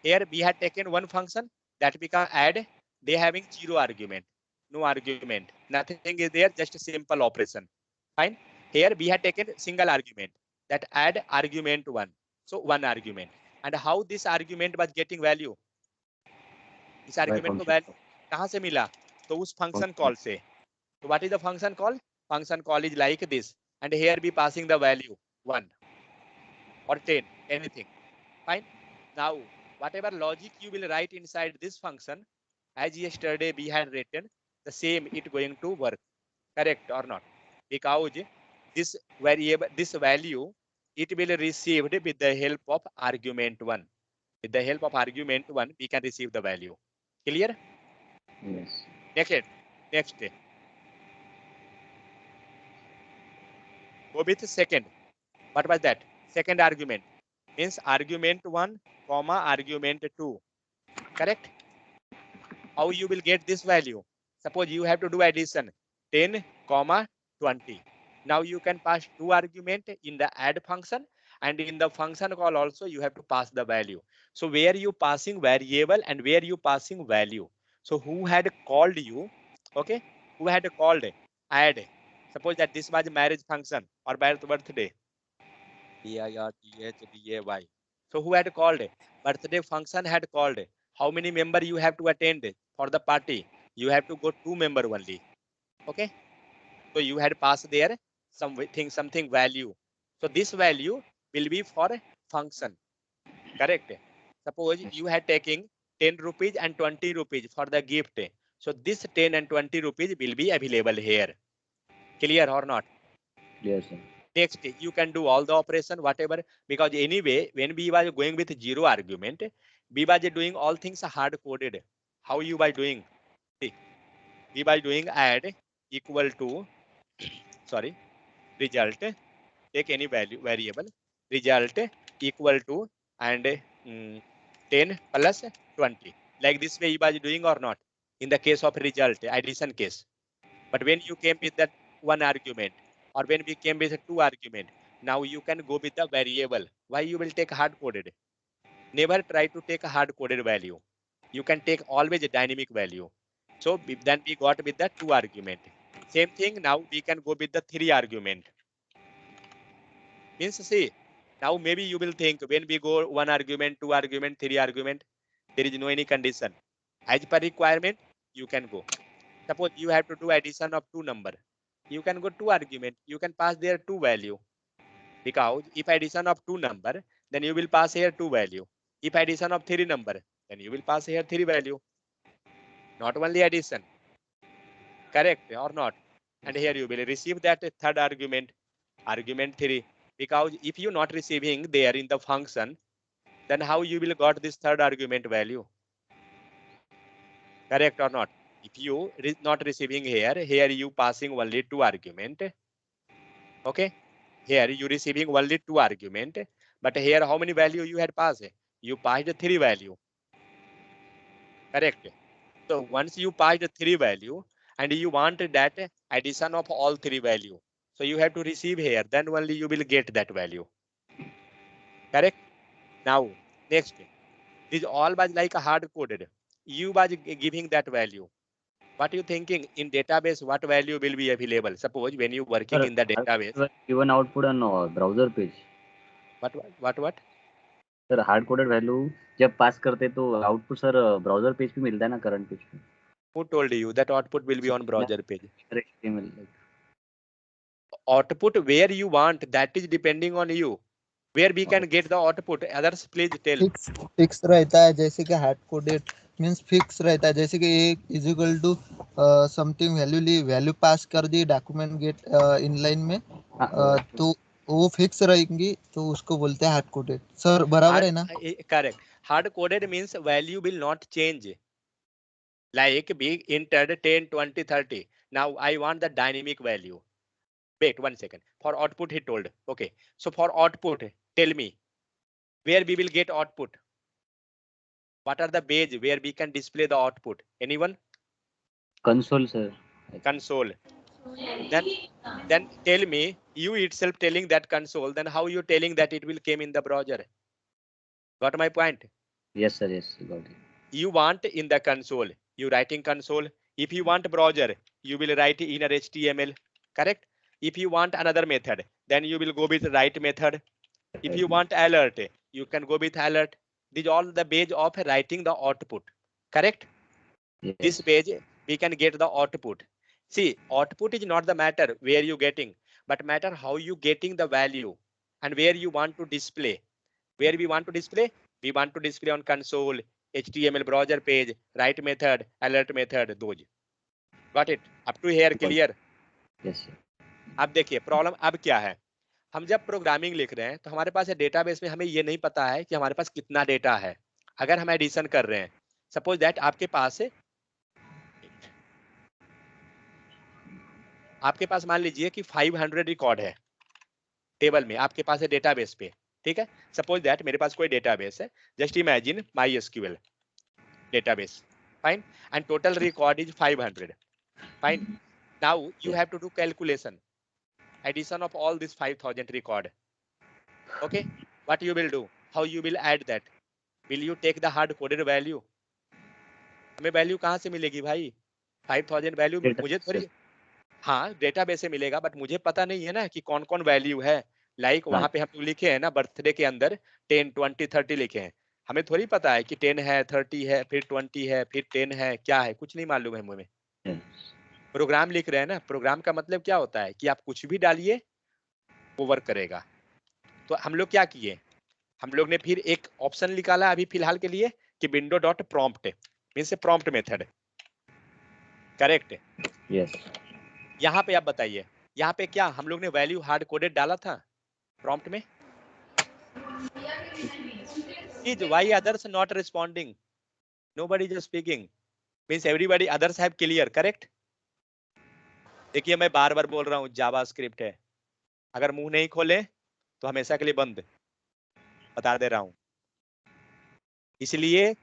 Here we had taken one function that become add. They having zero argument, no argument, nothing is there, just a simple operation. Fine. Here we had taken single argument that add argument one. So one argument. And how this argument was getting value? इस by argument को function. Value कहां से मिला? तो उस function call से. So what is the function call? Function call is like this, and here be passing the value 1 or 10, anything. Fine. Now, whatever logic you will write inside this function, as yesterday we had written, the same it going to work. Correct or not? Because this variable, this value, it will received with the help of argument 1. With the help of argument 1, we can receive the value. Clear? Yes. Next. Go with second. What was that? Second argument means argument 1, comma argument 2. Correct? How you will get this value? Suppose you have to do addition 10, comma 20. Now you can pass two argument in the add function, and in the function call also you have to pass the value. So where you passing variable and where you passing value. So who had called you? Okay, who had called add? Suppose that this was marriage function or birthday. BIRTHDAY. So who had called? Birthday function had called. How many member you have to attend for the party? You have to go 2 member only. Okay. So you had passed there something value. So this value will be for function. Correct. Suppose you had taking 10 rupees and 20 rupees for the gift. So this 10 and 20 rupees will be available here. Clear or not? Yes, sir. Next, you can do all the operation, whatever, because anyway, when we were going with zero argument, we were doing all things hard coded. How you by doing? See, we by doing add equal to, sorry, result, take any value variable, result equal to, and 10 plus 20. Like this way you was doing or not? In the case of result, addition case. But when you came with that one argument, or when we came with two argument, now you can go with the variable. Why you will take hard coded? Never try to take a hard coded value. You can take always a dynamic value. So then we got with the two argument. Same thing. Now we can go with the three argument. Means see, now maybe you will think when we go one argument, two argument, three argument, there is no any condition. As per requirement, you can go. Suppose you have to do addition of two number. You can go two argument. You can pass there two value. Because if addition of two number, then you will pass here two value. If addition of three number, then you will pass here three value. Not only addition. Correct or not? And here you will receive that third argument, argument 3. Because if you not receiving there in the function, then how you will got this third argument value? Correct or not? If you not receiving here you passing only two argument. Okay, here you receiving only two argument, but here how many value you had passed? You passed three value. Correct. So once you passed three value and you want that addition of all three value, so you have to receive here, then only you will get that value. Correct. Now next, this all was like a hard coded. You was giving that value. What you thinking in database? What value will be available? Suppose when you working Sir, in the database. given output on browser page. What? Sir hard coded value जब पास करते तो output sir browser page पे मिलता है ना current page पे. Who told you that output will be on browser page? HTML like. Output where you want, that is depending on you. Where we can get the output? Others please tell. Fix रहता है जैसे कि hard coded means fix रहता है जैसे कि a is equal to something value ली value pass कर दी डॉक्यूमेंट गेट इनलाइन में तो वो फिक्स रहेंगी तो उसको बोलते हैं हार्ड कोडेड. सर बराबर है ना? Correct. Hard coded means value will not change. Like we entered 10, 20, 30. Now I want the dynamic value. Wait 1 second. For output he told. Okay. So for output, tell me where we will get output. What are the page where we can display the output? Anyone? Console, sir. Console. Then tell me, you itself telling that console, then how you telling that it will came in the browser? Got my point? Yes, sir. Yes, got it. You want in the console, you writing console. If you want browser, you will write inner HTML, correct? If you want another method, then you will go with write method. If you want alert, you can go with alert. These all the page of writing the output, correct? Yes. This page we can get the output. See, output is not the matter where you getting, but matter how you getting the value and where you want to display. Where we want to display? We want to display on console, HTML browser page, write method, alert method, those. Got it? Up to here clear? Yes, sir. अब देखिए problem अब क्या है, हम जब programming लिख रहे हैं तो हमारे पास डेटाबेस में हमें ये नहीं पता है कि हमारे पास कितना डेटा है। अगर हम एडिशन कर रहे हैं, सपोज दैट आपके पास मान लीजिए कि 500 रिकॉर्ड है टेबल में, आपके पास है डेटाबेस पे, ठीक है? सपोज दैट मेरे पास कोई डेटाबेस है, just imagine MySQL database, fine, and total record is 500, fine. Now you have to do calculation, addition of all this 5000 record, okay? What you will do, how you will add that? Will you take the hard coded value? हमें value कहाँ से मिलेगी भाई? 5000 value मुझे थोड़ी, हाँ database से मिलेगा, बट मुझे पता नहीं है ना कि कौन कौन वैल्यू है। लाइक वहां पे हम लिखे हैं ना बर्थडे के अंदर 10, 20, 30 लिखे हैं, हमें थोड़ी पता है कि 10 है, 30 है, फिर 20 है, फिर 10 है, क्या है कुछ नहीं मालूम है हमें। प्रोग्राम लिख रहे हैं ना, प्रोग्राम का मतलब क्या होता है कि आप कुछ भी डालिए वो वर्क करेगा। तो हम लोग क्या किए, हम लोग ने फिर एक ऑप्शन निकाला अभी फिलहाल के लिए कि window dot prompt means prompt method, correct? Yes. यहाँ पे आप बताइए, यहाँ पे क्या हम लोग ने वैल्यू हार्ड कोडेड डाला था प्रॉम्प्ट में? Is why others not responding? Nobody is speaking. Means everybody others have clear, correct? देखिए मैं बार बार बोल रहा हूँ जावा स्क्रिप्ट है, अगर मुंह नहीं खोले तो हमेशा के लिए बंद, बता दे रहा हूँ। इसलिए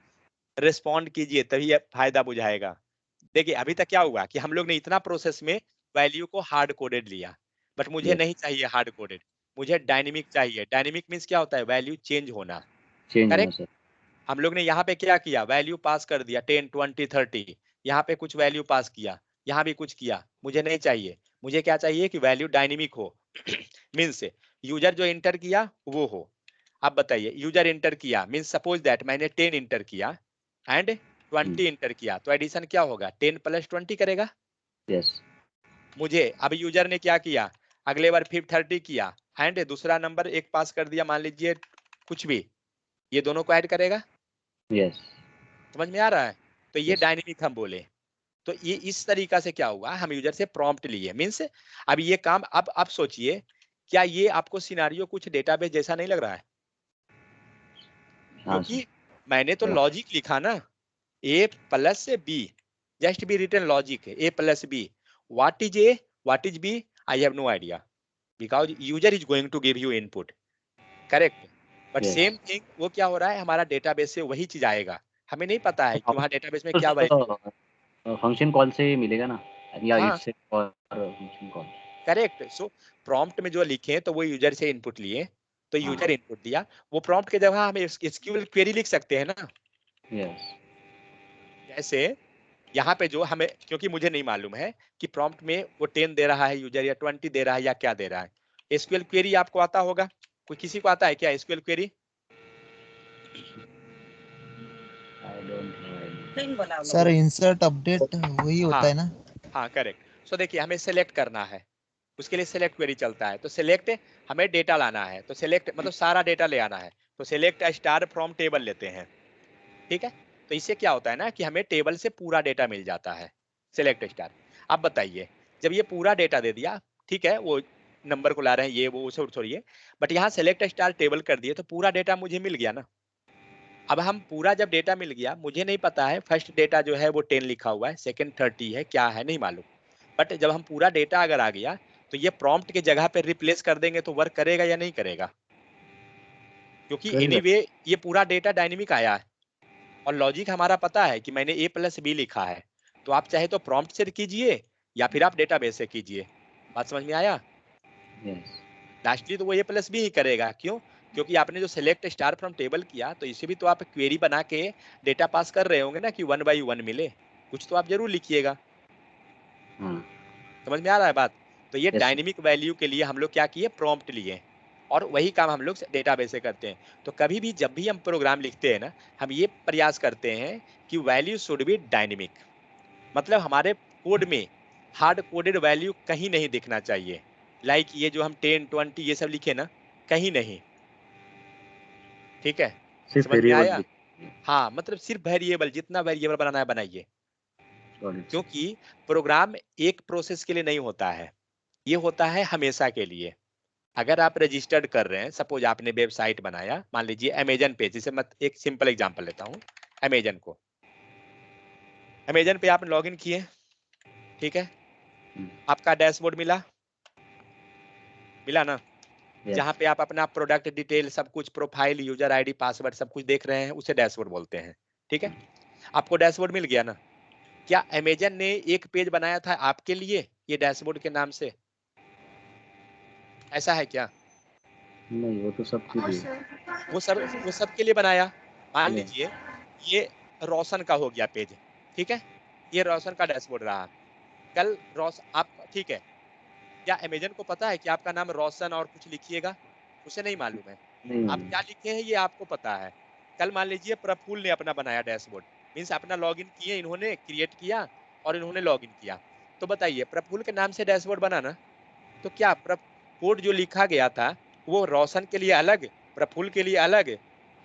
रिस्पॉन्ड कीजिए तभी फायदा बुझाएगा। देखिए अभी तक क्या हुआ कि हम लोग ने इतना प्रोसेस में वैल्यू को हार्ड कोडेड लिया, बट मुझे नहीं चाहिए हार्ड कोडेड, मुझे डायनेमिक चाहिए। डायनेमिक मीन्स क्या होता है? वैल्यू चेंज होना, करेक्ट? हम लोग ने यहाँ पे क्या किया, वैल्यू पास कर दिया 10, 20, 30, यहाँ पे कुछ वैल्यू पास किया, यहाँ भी कुछ किया, मुझे नहीं चाहिए। मुझे क्या चाहिए कि वैल्यू डायनेमिक हो मीन्स यूजर जो इंटर किया वो हो। अब बताइए यूजर इंटर किया मीन्स सपोज दैट मैंने 10 इंटर किया एंड 20 इंटर किया, तो एडिशन क्या होगा? 10 + 20 करेगा। यस। मुझे अब यूजर ने क्या किया, अगले बार फिर 30 किया एंड दूसरा नंबर एक पास कर दिया, मान लीजिए कुछ भी, ये दोनों को ऐड करेगा। यस। समझ में आ रहा है? तो ये Yes. डायनेमिक हम बोले। तो ये इस तरीका से क्या हुआ, हम यूजर से प्रॉम्प्ट लिए मीन्स अब ये काम, अब सोचिए क्या ये आपको सिनारियो कुछ डेटाबेस जैसा नहीं लग रहा है? क्योंकि मैंने तो लॉजिक लिखा ना, A + B, just be written logic, A + B. What is A, what is B? I have no idea because user is going to give you input, correct? But Yes. same thing वो क्या हो रहा है, हमारा database से वही चीज आएगा, हमें नहीं पता है कि वहाँ डेटाबेस में क्या वैल्यू। फंक्शन कॉल से मिलेगा ना, या हाँ इससे फंक्शन कॉल। करेक्ट। सो प्रॉम्प्ट में जो लिखे तो वो यूजर से इनपुट लिए, तो यूजर हाँ। इनपुट दिया, वो प्रॉम्प्ट के जगह हम एसक्यूएल क्वेरी लिख सकते हैं ना। यस। जैसे यहाँ पे जो हमें, क्योंकि मुझे नहीं मालूम है कि प्रॉम्प्ट में वो 10 दे रहा है यूजर या 20 दे रहा है या क्या दे रहा है। एसक्यूएल क्वेरी आपको आता होगा, कोई किसी को आता है क्या SQL query? Sir insert update वही होता है ना? हाँ करेक्ट। सो देखिए हमें सेलेक्ट करना है, उसके लिए सेलेक्ट क्वेरी चलता है। तो सेलेक्ट हमें डेटा लाना है, तो सेलेक्ट मतलब सारा डेटा ले आना है, तो सेलेक्ट स्टार फ्रॉम टेबल लेते हैं, ठीक है? तो इससे क्या होता है ना कि हमें टेबल से पूरा डेटा मिल जाता है, सेलेक्ट स्टार। अब बताइए जब ये पूरा डेटा दे दिया, ठीक है, वो नंबर को ला रहे हैं ये वो छोड़िए, बट यहाँ सेलेक्ट स्टार टेबल कर दिए तो पूरा डेटा मुझे मिल गया ना। अब हम पूरा जब डेटा मिल गया, मुझे नहीं पता है फर्स्ट डेटा जो है वो 10 लिखा हुआ है, सेकंड 30 है, क्या है नहीं मालूम, बट जब हम पूरा डेटा अगर आ गया तो ये प्रॉम्प्ट के जगह पे रिप्लेस कर देंगे तो वर्क करेगा या नहीं करेगा? क्योंकि एनीवे ये पूरा डेटा डायनेमिक आया है और लॉजिक हमारा पता है कि मैंने A + B लिखा है, तो आप चाहे तो प्रॉम्प्ट से कीजिए या फिर आप डेटाबेस से कीजिए। बात समझ में आया? यस। लास्टली तो वो A + B ही करेगा, क्यों? क्योंकि आपने जो सेलेक्ट स्टार फ्रॉम टेबल किया तो इसे भी तो आप क्वेरी बना के डेटा पास कर रहे होंगे ना कि 1 by 1 मिले, कुछ तो आप जरूर लिखिएगा। समझ में आ रहा है बात? तो ये Yes, sir. डायनेमिक वैल्यू के लिए हम लोग क्या किए, प्रॉम्प्ट लिए, और वही काम हम लोग डेटाबेस से करते हैं। तो कभी भी जब भी हम प्रोग्राम लिखते हैं ना, हम ये प्रयास करते हैं कि वैल्यू शुड बी डायनेमिक, मतलब हमारे कोड में हार्ड कोडेड वैल्यू कहीं नहीं दिखना चाहिए। लाइक ये जो हम 10 20 ये सब लिखे ना, कहीं नहीं। ठीक है, सिर्फ समझ में आया? वेरिएबल। हाँ, मतलब सिर्फ वेरिएबल, जितना वेरिएबल बनाना है बनाइए, Got it, sir. क्योंकि प्रोग्राम एक प्रोसेस के लिए नहीं होता है, ये होता है हमेशा के लिए। अगर आप रजिस्टर्ड कर रहे हैं, सपोज आपने वेबसाइट बनाया, मान लीजिए अमेजन पे, जैसे मैं एक सिंपल एग्जांपल लेता हूँ, अमेजन को, अमेजन पे आप लॉगिन किए, ठीक है, आपका डैशबोर्ड मिला, मिला ना, Yes. जहाँ पे आप अपना प्रोडक्ट डिटेल सब कुछ, प्रोफाइल, यूजर आईडी, पासवर्ड सब कुछ देख रहे हैं, उसे डैशबोर्ड बोलते हैं। ठीक है, आपको डैशबोर्ड मिल गया ना। क्या अमेजन ने एक पेज बनाया था आपके लिए ये डैशबोर्ड के नाम से? ऐसा है क्या? नहीं, वो तो सबके लिए। वो सब के लिए बनाया। मान Yes. लीजिए ये रोशन का हो गया पेज, ठीक है, ये रोशन का डैशबोर्ड रहा। कल रोशन आप, ठीक है, क्या अमेजन को पता है कि आपका नाम रोशन और कुछ लिखिएगा? उसे नहीं मालूम है। नहीं आप क्या लिखे हैं ये आपको पता है। कल मान लीजिए प्रफुल्ल ने अपना बनाया डैशबोर्ड, मीन्स अपना लॉगिन किए, इन्होंने क्रिएट किया और इन्होंने लॉगिन किया, तो बताइए प्रफुल्ल के नाम से डैशबोर्ड बना ना। तो क्या कोड जो लिखा गया था वो रोशन के लिए अलग, प्रफुल्ल के लिए अलग,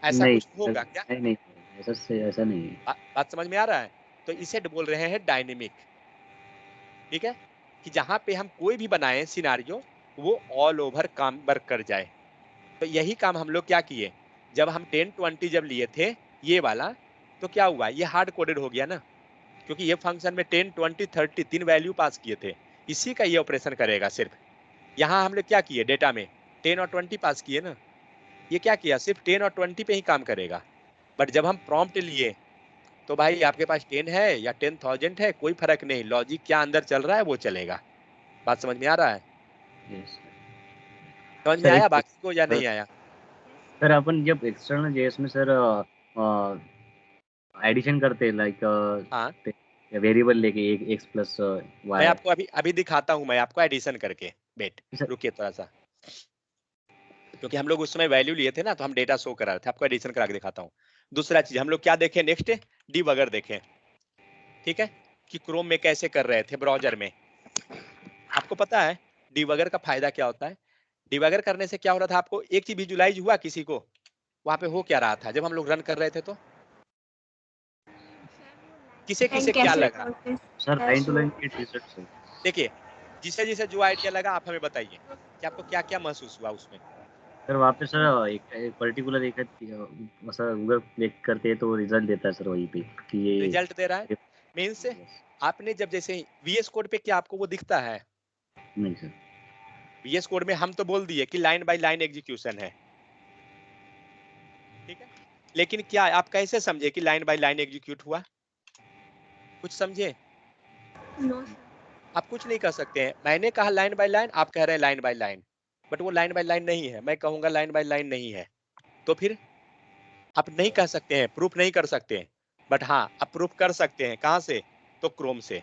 ऐसा नहीं, कुछ होगा क्या? नहीं नहीं, ऐसा नहीं है। बात समझ में आ रहा है? तो इसे बोल रहे हैं डायनेमिक। ठीक है, कि जहां पे हम कोई भी बनाए सिनारियो, वो ऑल ओवर काम वर्क कर जाए। तो यही काम हम लोग क्या किए, जब हम 10 20 जब लिए थे ये वाला, तो क्या हुआ, ये हार्ड कोडेड हो गया ना, क्योंकि ये फंक्शन में 10 20 30 तीन वैल्यू पास किए थे, इसी का ये ऑपरेशन करेगा सिर्फ। यहाँ हम लोग क्या किए, डेटा में 10 और 20 पास किए ना, ये क्या किया, सिर्फ 10 और 20 पे ही काम करेगा। बट जब हम प्रॉम्प्ट लिए, तो भाई आपके पास 10 है या 10,000 है, कोई फर्क नहीं, लॉजिक क्या अंदर चल रहा है वो चलेगा। बात समझ में आ रहा है? Yes. समझ में सर आया एक बाकी को या नहीं आया? सर अपन जब एक्सटर्नल जेएस में सर एडिशन करते हैं, लाइक हाँ, वेरिएबल लेके एक एक्स प्लस मैं वाई। आपको अभी अभी दिखाता हूँ, मैं आपको एडिशन करके, वेट सर रुकिए थोड़ा सा, क्योंकि हम लोग उस समय वैल्यू लिए थे ना, तो हम डेटा शो करा रहे थे, आपको एडिशन करा के दिखाता हूँ। दूसरा चीज हम लोग क्या देखें नेक्स्ट, डीबगर देखें, ठीक है, कि क्रोम में कैसे कर रहे थे, ब्राउजर में। आपको पता है डीबगर का फायदा क्या होता है? डिबगर करने से क्या हो रहा था, आपको एक चीज विजुलाइज हुआ किसी को, वहां पे हो क्या रहा था जब हम लोग रन कर रहे थे, तो किसे किसे क्या लगा? Sir line to line get result sir. देखिए, जिसे जिसे जो आइडिया लगा आप हमें बताइए कि आपको क्या क्या महसूस हुआ उसमें। सर वहाँ पे सर एक पर्टिकुलर एक सर गूगल क्लिक करते हैं तो रिजल्ट देता है सर वहीं पे कि ये। रिजल्ट दे रहा है, मीन्स आपने जब जैसे वीएस कोड पे क्या आपको वो दिखता है? नहीं सर। वीएस कोड में हम तो बोल दिए कि लाइन बाय लाइन एग्जीक्यूशन है, ठीक है, लेकिन क्या आप कैसे समझे कि लाइन बाय लाइन एग्जीक्यूट हुआ? कुछ समझे? आप कुछ नहीं कर सकते हैं। मैंने कहा लाइन बाय लाइन, आप कह रहे हैं लाइन बाय लाइन, बट वो लाइन बाय लाइन नहीं है। मैं कहूंगा लाइन बाय लाइन नहीं है, तो फिर आप नहीं कह सकते हैं, प्रूफ नहीं कर सकते हैं। बट हाँ, आप प्रूफ कर सकते हैं, कहाँ से? तो क्रोम से।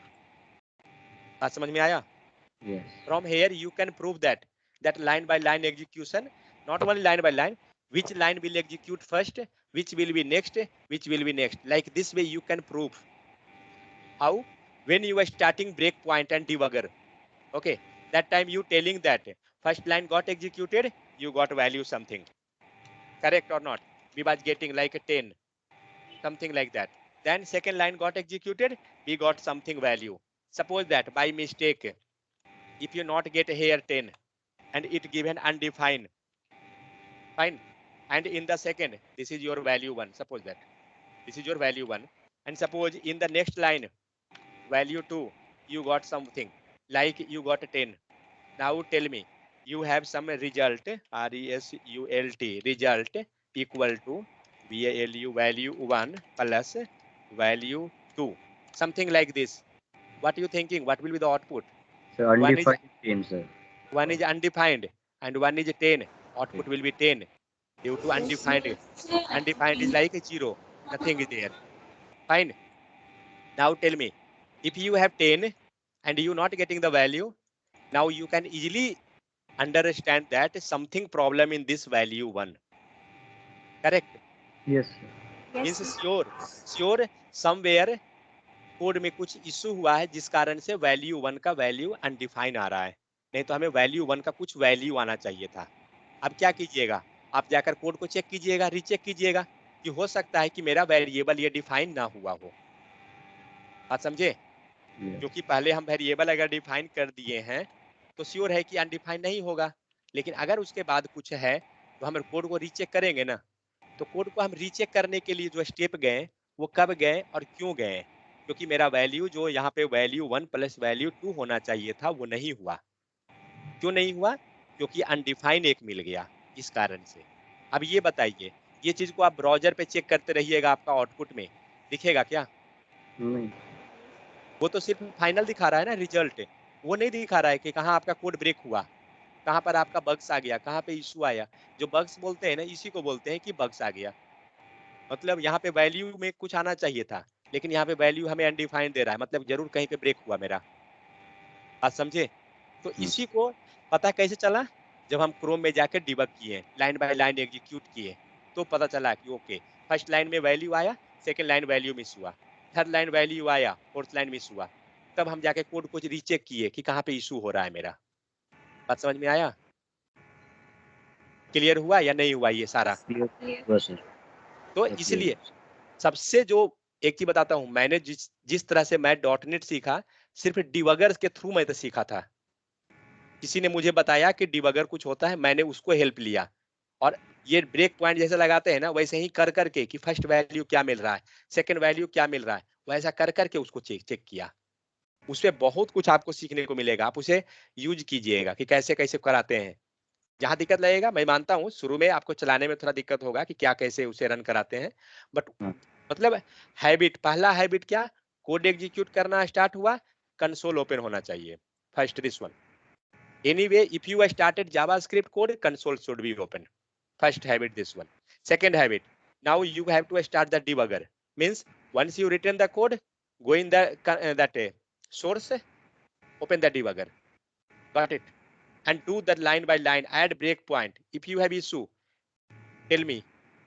बात समझ में आया? Yes. From here you can prove that line by line execution, not only line by line, which line will execute first, which will be next, which will be next. Like this way you can prove. How? When you are starting breakpoint and debugger, okay, that time you telling that first line got executed, you got value something, correct or not? We was getting like a 10, something like that. Then second line got executed, we got something value. Suppose that by mistake, if you not get here 10 and it given undefined, fine, and in the second this is your value 1, suppose that this is your value 1, and suppose in the next line value 2 you got something like you got 10. Now tell me, you have some result, result equal to value 1 plus value 2, something like this. What are you thinking, what will be the output? Sir One is undefined ten sir. undefined and one is 10, output will be 10. due to undefined. Undefined is like 0, nothing is there. Fine. Now tell me, if you have 10 and you not getting the value, now you can easily understand that something problem in this value 1. Correct? Yes sir. Means sure somewhere code में कुछ issue हुआ है जिस कारण से value 1 का value undefine आ रहा है, नहीं तो हमें वैल्यू 1 का कुछ वैल्यू आना चाहिए था। अब क्या कीजिएगा, आप जाकर कोड को चेक कीजिएगा, रीचेक कीजिएगा कि हो सकता है कि मेरा वेरिएबल ये डिफाइन ना हुआ हो। बात समझे? क्योंकि पहले हम वेरिएबल अगर डिफाइन कर दिए हैं तो श्योर है कि अनडिफाइन नहीं होगा, लेकिन अगर उसके बाद कुछ है तो हम कोड को रीचेक करेंगे ना। तो कोड को हम रीचेक करने के लिए जो स्टेप गए वो कब गए और क्यों गए, क्योंकि मेरा वैल्यू जो यहाँ पे वैल्यू 1 प्लस वैल्यू 2 होना चाहिए था वो नहीं हुआ। क्यों नहीं हुआ? क्योंकि अनडिफाइन एक मिल गया, इस कारण से। अब ये बताइए, ये चीज को आप ब्राउजर पे चेक करते रहिएगा, आपका आउटपुट में दिखेगा क्या? नहीं। वो तो सिर्फ फाइनल दिखा रहा है ना, रिजल्ट। वो नहीं दिखा रहा है कि कहाँ आपका कोड ब्रेक हुआ, कहाँ पर आपका बग्स आ गया, कहाँ पे इशू आया। जो बग्स बोलते हैं ना, इसी को बोलते हैं कि बग्स आ गया। मतलब यहाँ पे वैल्यू में कुछ आना चाहिए था, लेकिन यहाँ पे वैल्यू हमें अनडिफाइंड दे रहा है, मतलब जरूर कहीं पे ब्रेक हुआ मेरा। बात समझे? तो इसी को पता कैसे चला, जब हम क्रोम में जाकर डिबग किए, लाइन बाय लाइन एग्जीक्यूट किए, तो पता चला कि ओके फर्स्ट लाइन में वैल्यू आया, सेकंड लाइन वैल्यू मिस हुआ, थर्ड लाइन वैल्यू आया, फोर्थ लाइन मिस हुआ। तब हम जाके कोड को रीचेक किए कि कहाँ पे इशू हो रहा है मेरा। बात समझ में आया? क्लियर हुआ या नहीं हुआ ये सारा? बस सर। तो इसलिए सबसे जो एक चीज बताता हूँ, मैंने जिस तरह से मैं .NET सीखा, सिर्फ डिबगर के थ्रू मैं तो सीखा था। किसी ने मुझे बताया कि डिबगर कुछ होता है, मैंने उसको हेल्प लिया, और ये ब्रेक पॉइंट जैसे लगाते हैं ना, वैसे ही कर करके कि फर्स्ट वैल्यू क्या मिल रहा है, सेकंड वैल्यू क्या मिल रहा है, वैसा कर करके उसको चेक किया। उससे बहुत कुछ आपको सीखने को मिलेगा, आप उसे यूज कीजिएगा कि कैसे कैसे कराते हैं। जहां दिक्कत लगेगा, मैं मानता हूँ शुरू में आपको चलाने में थोड़ा दिक्कत होगा कि क्या कैसे उसे रन कराते हैं, बट मतलब हैबिट, पहला हैबिट क्या, कोड एग्जीक्यूट करना स्टार्ट हुआ, कंसोल ओपन होना चाहिए। First this one, anyway if you started javascript code, console should be open. First habit this one. Second habit, now you have to start the debugger, means once you written the code, go in the source, open the debugger, got it, and do that line by line, add breakpoint. If you have issue, tell me,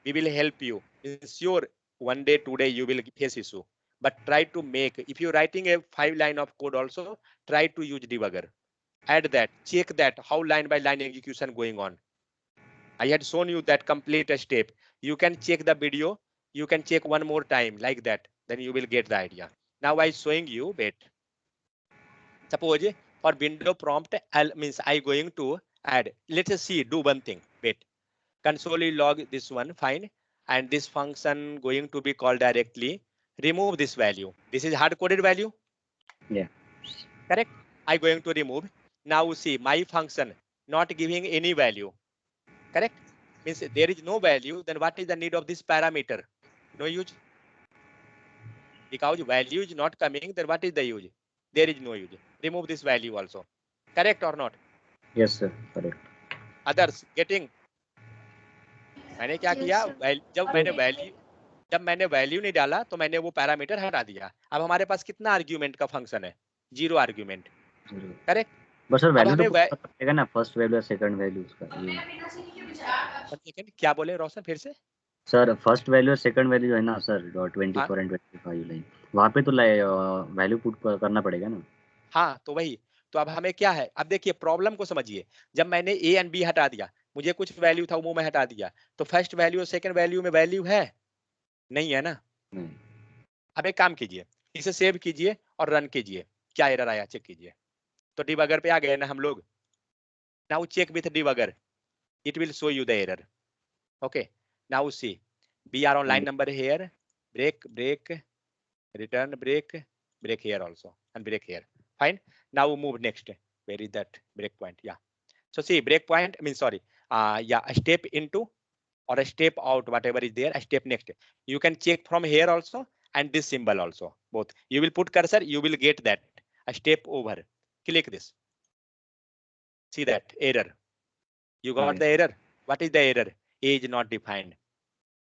we will help you. Sure, one day today you will face issue, but try to make, if you're writing a 5 line of code also, try to use debugger, add that, check that how line by line execution going on. I had shown you that complete step. You can check the video, you can check one more time like that, then you will get the idea. Now I showing you, wait, suppose for window prompt means I going to add, let's see, do one thing, wait, console log this one, fine, and this function going to be called directly, remove this value, this is hard coded value, yeah, correct, I going to remove. Now see my function not giving any value, correct, means there is no value, then what is the need of this parameter? No use, because value is not coming, then what is the use? There is no use. Remove this value also, correct or not? yes sir, correct. Others getting? मैंने क्या किया, जब मैंने value नहीं डाला तो मैंने वो पैरामीटर हटा दिया। अब हमारे पास कितना आर्ग्यूमेंट का फंक्शन है? 0 आर्ग्यूमेंट, करेक्ट। बस सर वैल्यू तो हमें पड़ेगा ना, फर्स्ट वैल्यू या सेकंड वैल्यू उसका। क्या बोले रोशन फिर से? सर फर्स्ट वैल्यू और सेकंड वैल्यू जो है ना सर, 24 एंड 25 लाइन, वहाँ पे तो वैल्यू पुट करना पड़ेगा ना। हाँ तो वही, तो अब हमें क्या है, अब देखिए प्रॉब्लम को समझिए, जब मैंने ए एंड बी हटा दिया, मुझे कुछ वैल्यू था वो मैं हटा दिया, तो फर्स्ट वैल्यू और सेकंड वैल्यू में वैल्यू है नहीं, है ना? अब एक काम कीजिए, इसे सेव कीजिए और रन कीजिए, क्या एरर आया चेक कीजिए। तो डिबगर पे आ गए ना हम लोग, now check with debugger, it will show you the error. Okay, now see, we are on line number here, break, return, break here also, and break here, fine. Now move next, where is that break point? Yeah, so see, break point means, sorry, yeah, a step into or a step out, whatever is there, a step next. You can check from here also, and this symbol also, both. You will put cursor, you will get that a step over, click this, see that error, you got the error. What is the error? A is not defined.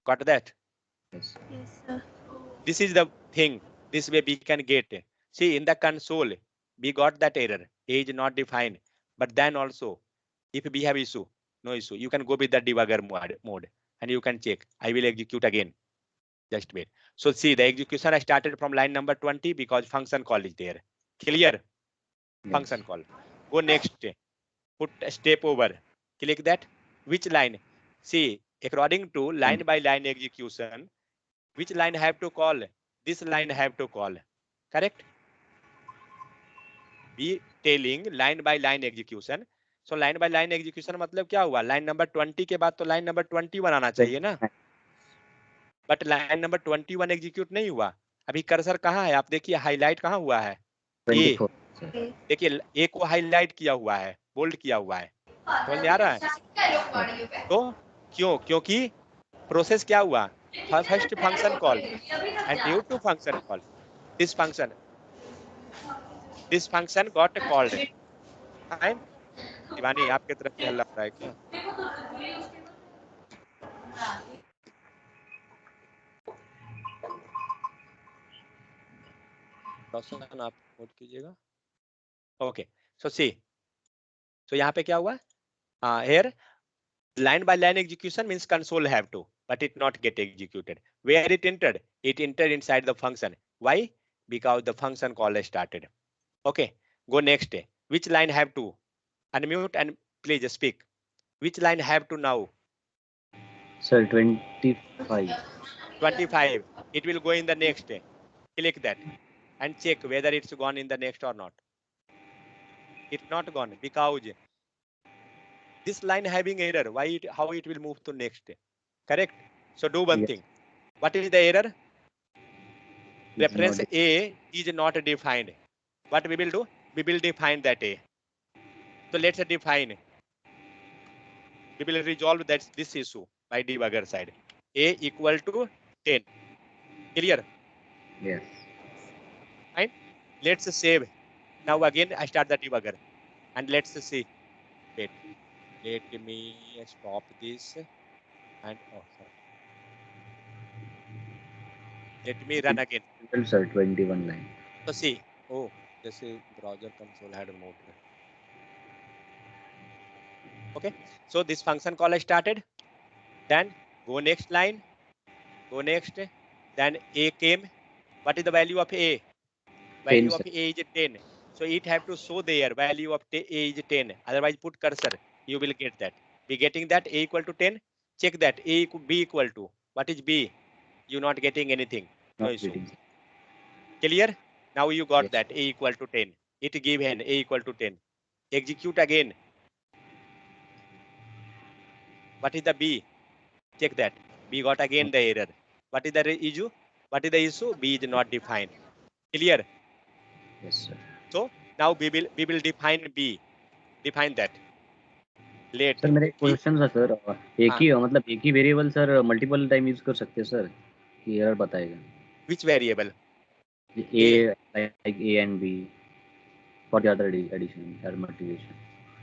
Got that? Yes. Yes, sir. This is the thing. This way we can get. See, in the console, we got that error. A is not defined. But then also, if we have issue, no issue, you can go with the debugger mode and you can check. I will execute again. Just wait. So see, the execution I started from line number 20 because function call is there. Clear? Function call. Go next. Put a step over. Click that. Which line? See, according to line by line execution, which line have to call? This line have to call. Correct? Be telling line by line execution. So line by line execution मतलब क्या हुआ? Line number 20 के बाद तो line number 21 आना चाहिए ना? But line number 21 execute नहीं हुआ. अभी कर्सर कहाँ है? आप देखिए हाईलाइट कहाँ हुआ है? ए 24 sir. देखिए ए को हाईलाइट किया हुआ है, बोल्ड किया हुआ है. समझ में आ रहा है? तो क्यों? क्योंकि प्रोसेस क्या हुआ? First function call and due to function call, this function got called. Fine? Shivani आपके तरफ से हल्ला हो रहा है क्या? रोशन आप नोट कीजिएगा. ओके, सो सी, सो यहाँ पे क्या हुआ? Here line by line execution means console have to, but it not get executed. Where it entered? It entered inside the function. Why? Because the function call is started. Okay, go next. Which line have to? Unmute and please speak. Which line have to now? Sir, 25. 25. It will go in the next. Click that and check whether it's gone in the next or not. It's not gone because this line having error. Why it, how it will move to next? Correct? So do one Yes. thing. What is the error? It's Reference not- A is not defined. What we will do? We will define that A. So let's define. We will resolve that this issue by debugger side. A equal to 10. Clear? Yes. Let's save. Now again I start the debugger and let's see. Wait. Let me stop this and oh, sorry. Let me run again. Well, sir, 21 line. So see, oh, this is browser console had moved. Okay, so this function call I started. Then go next line, go next. Then A came. What is the value of A? Value 10, of A is 10. So it have to show there value of A is 10. Otherwise put cursor, you will get that. Be getting that A equal to 10. Check that A B equal to. What is B? You not getting anything. No Not issue. getting. Clear? Now you got Yes. that A equal to 10. It give an A equal to 10. Execute again. What is the B? Check that. B got again the error. What is the issue? What is the issue? B is not defined. Clear? Yes, sir. So now we will define B. Define that. Let sir मेरा एक B. Question था sir, एक ही variable sir multiple time use कर सकते हैं sir कि error बताएगा? Which variable? A, like A and B for the other addition or multiplication.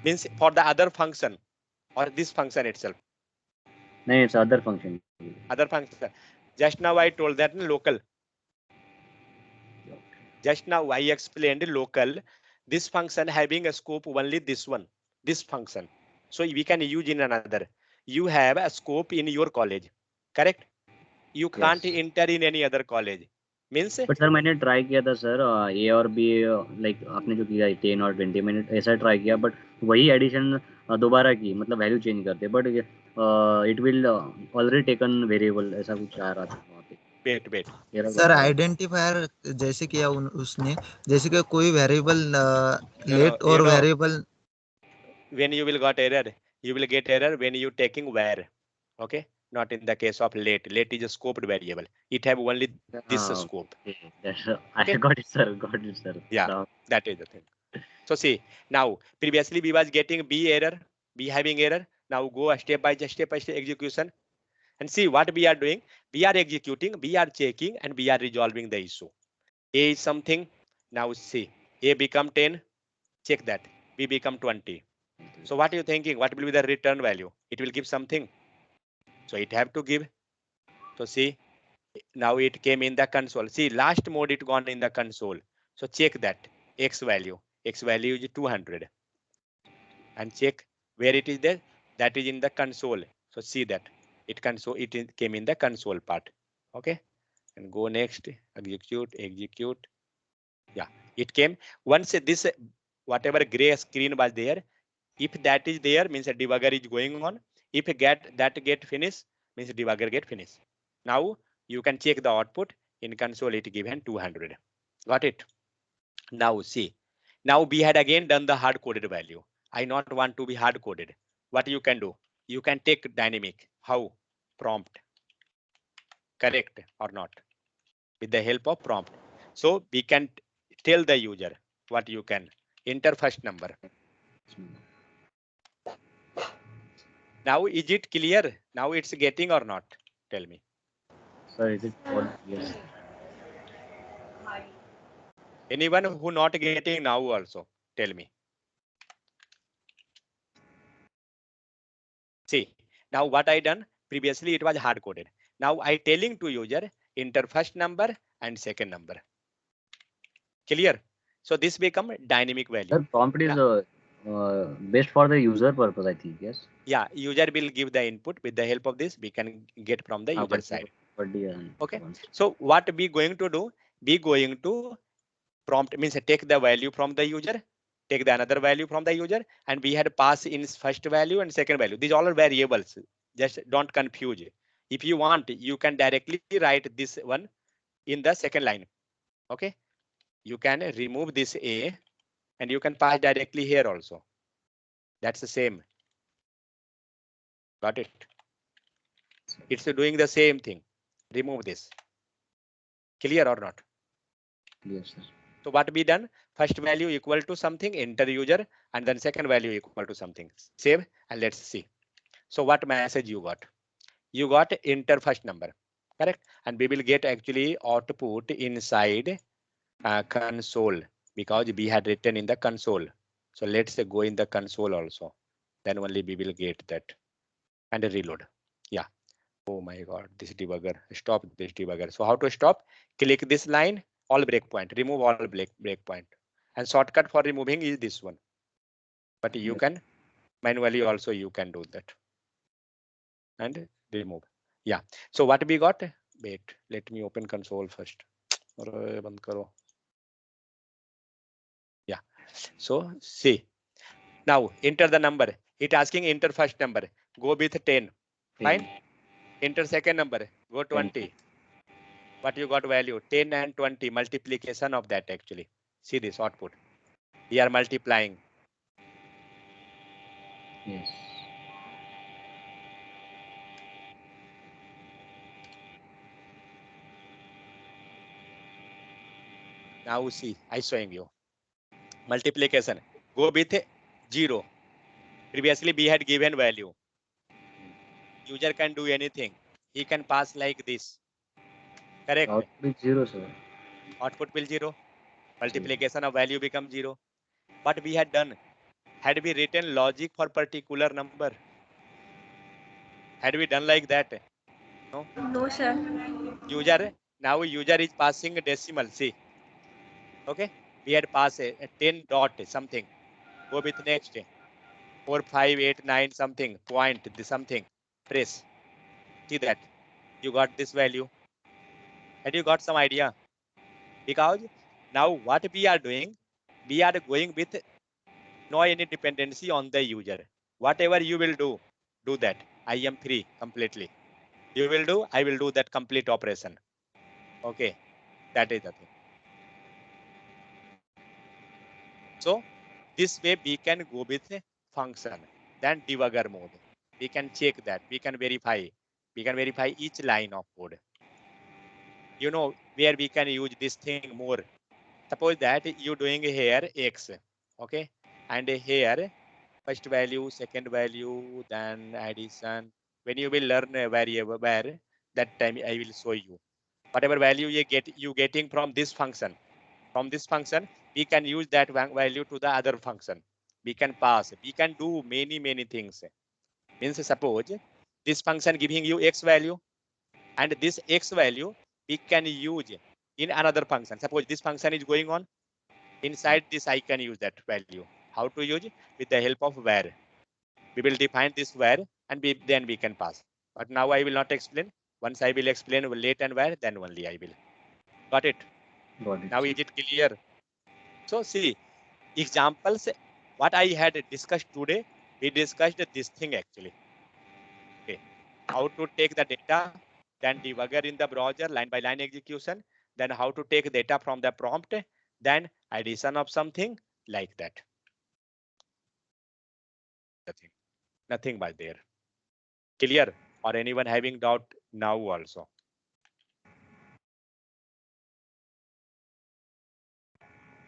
Means for the other function or this function itself. No, it's other function. Other function. Just now I told that local. Just now I explained local. This function having a scope only this one, this function. So we can use in another. You have a scope in your college, correct? You can't Yes. enter in any other college. Means but sir मैंने try किया था sir ए और B, like आपने जो किया 10 और 20 मैंने ऐसा ट्राई किया, बट वही एडिशन दोबारा की, मतलब वैल्यू चेंज करते, but it will already taken variable, ऐसा कुछ आ रहा था वहाँ पे. wait. सर आइडेंटिफायर जैसे किया उसने, जैसे कि कोई वेरिएबल लेट और variable. When you will got error, you will get error when you taking where. Okay, not in the case of late. Late is a scoped variable. It have only this scope. I got it sir. Yeah. Now, That is the thing. So see, now previously we was getting B error, B having error. Now go step by step execution and see what we are doing. We are executing, we are checking, and we are resolving the issue. A is something. Now see, A become 10. Check that. B become 20. So what are you thinking? What will be the return value? It will give something. So it have to give. So see, now it came in the console. See, last mode it gone in the console. So check that X value. X value is 200. And check where it is there. That is in the console. So see that it came in the console part. Okay. And go next, execute. Yeah, it came. Once this whatever gray screen was there, if that is there, means a debugger is going on. If get finished, means debugger get finished. Now you can check the output in console. It given 200. Got it? Now see. Now we had again done the hard coded value. I not want to be hard coded. What you can do? You can take dynamic. How? Prompt. Correct or not? With the help of prompt. So we can tell the user what you can enter first number. Now is it clear? Now it's getting or not? Tell me. Sir, is it all? Yes. Anyone who not getting now also tell me. See, now what I done previously it was hard coded. Now I telling to user enter first number and second number. Clear? So this become dynamic value. Sir, prompt is best for the user purpose, I think. Yes. Yeah, user will give the input. With the help of this, we can get from the user side. Okay. So what we going to do? We going to prompt means take the value from the user, take the another value from the user, and we had pass in first value and second value. These all are variables. Just don't confuse. If you want, you can directly write this one in the second line. Okay. You can remove this A and you can pass directly here also. That's the same. Got it? It's doing the same thing. Remove this. Clear or not? Yes, sir. So what we done? First value equal to something, enter user, and then second value equal to something. Save and let's see. So what message you got? You got enter first number, correct? And we will get actually output inside console because we had written in the console. So let's go in the console also. Then only we will get that and reload. Yeah. Oh my God, this debugger. Stop this debugger. So how to stop? Click this line, all breakpoint, remove all breakpoint. And shortcut for removing is this one. But you can manually also you can do that. And remove. Yeah. So what we got? Wait, let me open console first. Yeah. So see. Now enter the number. It asking enter first number. Go with 10. Fine. Enter second number. Go 20. What you got value? 10 and 20. Multiplication of that actually. See this output. We are multiplying. Yes. Now see, I showing you. Multiplication. Go with 0. Previously we had given value. User can do anything. He can pass like this. Correct. Output 0, sir. Output will 0. Multiplication of value becomes 0. What we had done? Had we written logic for particular number? Had we done like that? No. No, sir. User. Now user is passing decimal. See. Okay. We had passed a 10 dot something. Go with next. 4, 5, 8, 9 something. Point something. Press. See that. You got this value. And you got some idea. Because now what we are doing, we are going with no any dependency on the user. Whatever you will do that. I am free completely. You will do, I will do that complete operation. Okay, that is the thing. So this way we can go with a function, then debugger mode. We can check that, we can verify each line of code. You know where we can use this thing more. Suppose that you doing here X, okay, and here first value, second value, then addition. When you will learn a variable where that time I will show you. Whatever value you getting from this function. From this function, we can use that value to the other function. We can pass, we can do many things. Means suppose this function giving you x value, and this x value we can use in another function. Suppose this function is going on, inside this I can use that value. How to use? With the help of var. We will define this var and then we can pass. But now I will not explain. Once I will explain late and var, then only I will. Got it? Got it. Now is it clear? So see, examples, what I had discussed today, we discussed this thing actually. Okay, how to take the data, then debugger in the browser, line by line execution, then how to take data from the prompt, then addition of something like that. Nothing by there. Clear? Or anyone having doubt now also?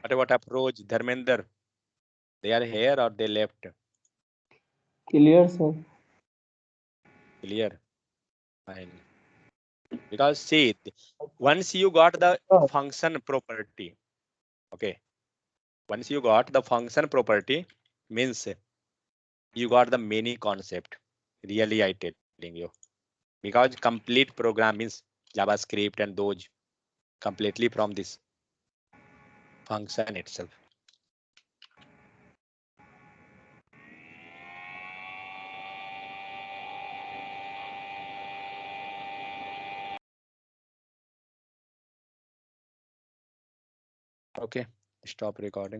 What about approach, Dharmender? They are here or they left? Clear, sir. Clear. Fine. Because see, once you got the function property, okay. Once you got the function property, means you got the many concept. Really, I telling you, because complete program means JavaScript and those completely from this function itself. Okay, stop recording.